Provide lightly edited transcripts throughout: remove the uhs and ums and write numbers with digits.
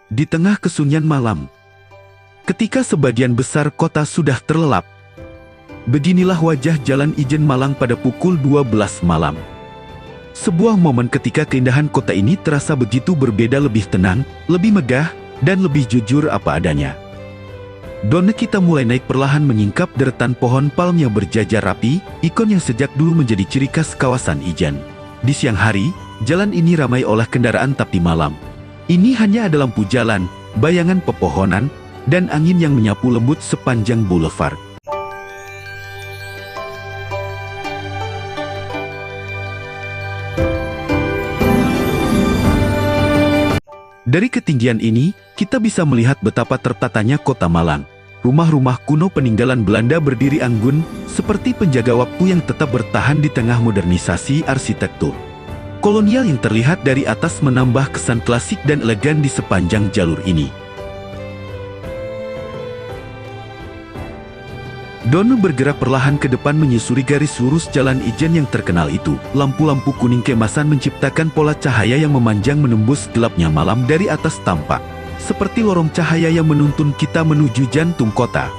Di tengah kesunyian malam, ketika sebagian besar kota sudah terlelap, beginilah wajah Jalan Ijen Malang pada pukul 12 malam. Sebuah momen ketika keindahan kota ini terasa begitu berbeda, lebih tenang, lebih megah, dan lebih jujur apa adanya. Dona kita mulai naik perlahan menyingkap deretan pohon palm yang berjajar rapi, ikon yang sejak dulu menjadi ciri khas kawasan Ijen. Di siang hari, jalan ini ramai oleh kendaraan, tapi malam ini hanya ada lampu jalan, bayangan pepohonan, dan angin yang menyapu lembut sepanjang boulevard. Dari ketinggian ini, kita bisa melihat betapa tertatanya kota Malang. Rumah-rumah kuno peninggalan Belanda berdiri anggun, seperti penjaga waktu yang tetap bertahan di tengah modernisasi arsitektur kolonial yang terlihat dari atas, menambah kesan klasik dan elegan di sepanjang jalur ini. Dono bergerak perlahan ke depan menyusuri garis lurus Jalan Ijen yang terkenal itu. Lampu-lampu kuning keemasan menciptakan pola cahaya yang memanjang menembus gelapnya malam. Dari atas tampak seperti lorong cahaya yang menuntun kita menuju jantung kota.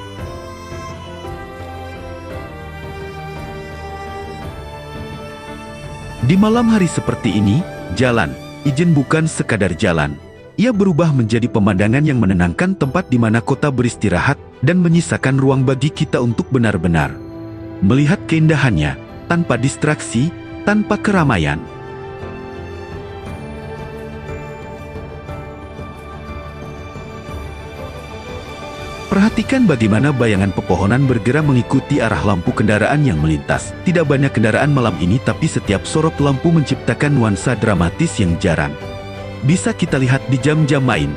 Di malam hari seperti ini, Jalan Ijen bukan sekadar jalan. Ia berubah menjadi pemandangan yang menenangkan, tempat di mana kota beristirahat dan menyisakan ruang bagi kita untuk benar-benar melihat keindahannya, tanpa distraksi, tanpa keramaian. Perhatikan bagaimana bayangan pepohonan bergerak mengikuti arah lampu kendaraan yang melintas. Tidak banyak kendaraan malam ini, tapi setiap sorot lampu menciptakan nuansa dramatis yang jarang bisa kita lihat di jam-jam main.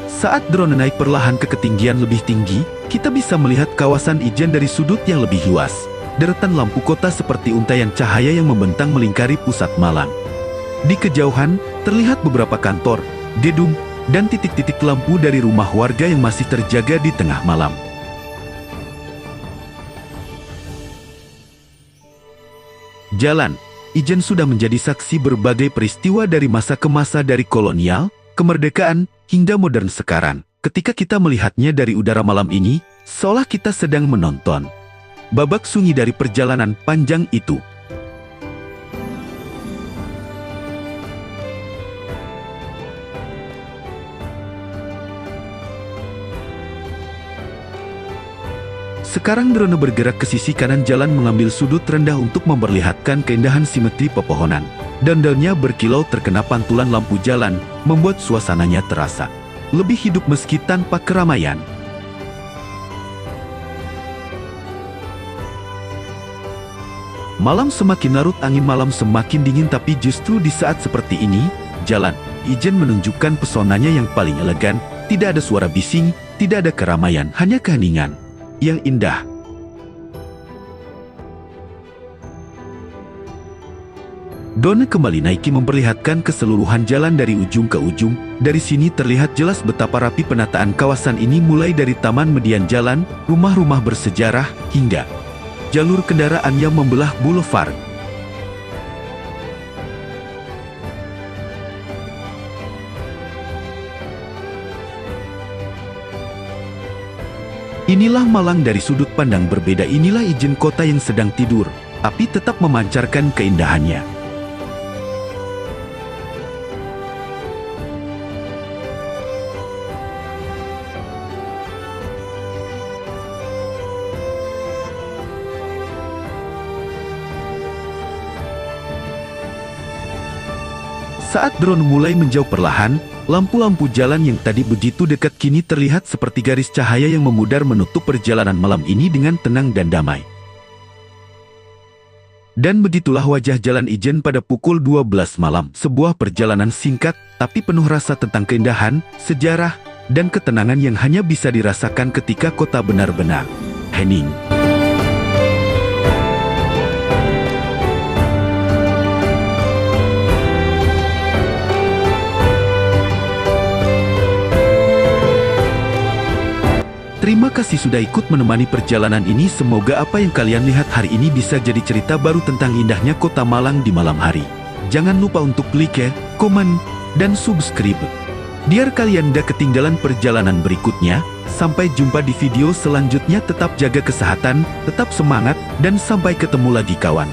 Saat drone naik perlahan ke ketinggian lebih tinggi, kita bisa melihat kawasan Ijen dari sudut yang lebih luas. Deretan lampu kota seperti untaian cahaya yang membentang melingkari pusat Malang. Di kejauhan, terlihat beberapa kantor, gedung, dan titik-titik lampu dari rumah warga yang masih terjaga di tengah malam. Jalan Ijen sudah menjadi saksi berbagai peristiwa dari masa ke masa, dari kolonial, kemerdekaan, hingga modern sekarang. Ketika kita melihatnya dari udara malam ini, seolah kita sedang menonton babak sunyi dari perjalanan panjang itu. Sekarang drone bergerak ke sisi kanan jalan, mengambil sudut rendah untuk memperlihatkan keindahan simetri pepohonan. Dandalnya berkilau terkena pantulan lampu jalan, membuat suasananya terasa lebih hidup meski tanpa keramaian. Malam semakin larut, angin malam semakin dingin, tapi justru di saat seperti ini, Jalan Ijen menunjukkan pesonanya yang paling elegan. Tidak ada suara bising, tidak ada keramaian, hanya keheningan yang indah. Dona kembali naiki memperlihatkan keseluruhan jalan dari ujung ke ujung. Dari sini terlihat jelas betapa rapi penataan kawasan ini, mulai dari taman median jalan, rumah-rumah bersejarah, hingga jalur kendaraan yang membelah boulevard. Inilah Malang dari sudut pandang berbeda. Inilah Ijen, kota yang sedang tidur, tapi tetap memancarkan keindahannya. Saat drone mulai menjauh perlahan, lampu-lampu jalan yang tadi begitu dekat kini terlihat seperti garis cahaya yang memudar menutup perjalanan malam ini dengan tenang dan damai. Dan begitulah wajah Jalan Ijen pada pukul 12 malam. Sebuah perjalanan singkat, tapi penuh rasa tentang keindahan, sejarah, dan ketenangan yang hanya bisa dirasakan ketika kota benar-benar hening. Terima kasih sudah ikut menemani perjalanan ini. Semoga apa yang kalian lihat hari ini bisa jadi cerita baru tentang indahnya kota Malang di malam hari. Jangan lupa untuk like, komen, dan subscribe. Biar kalian gak ketinggalan perjalanan berikutnya. Sampai jumpa di video selanjutnya. Tetap jaga kesehatan, tetap semangat, dan sampai ketemu lagi kawan.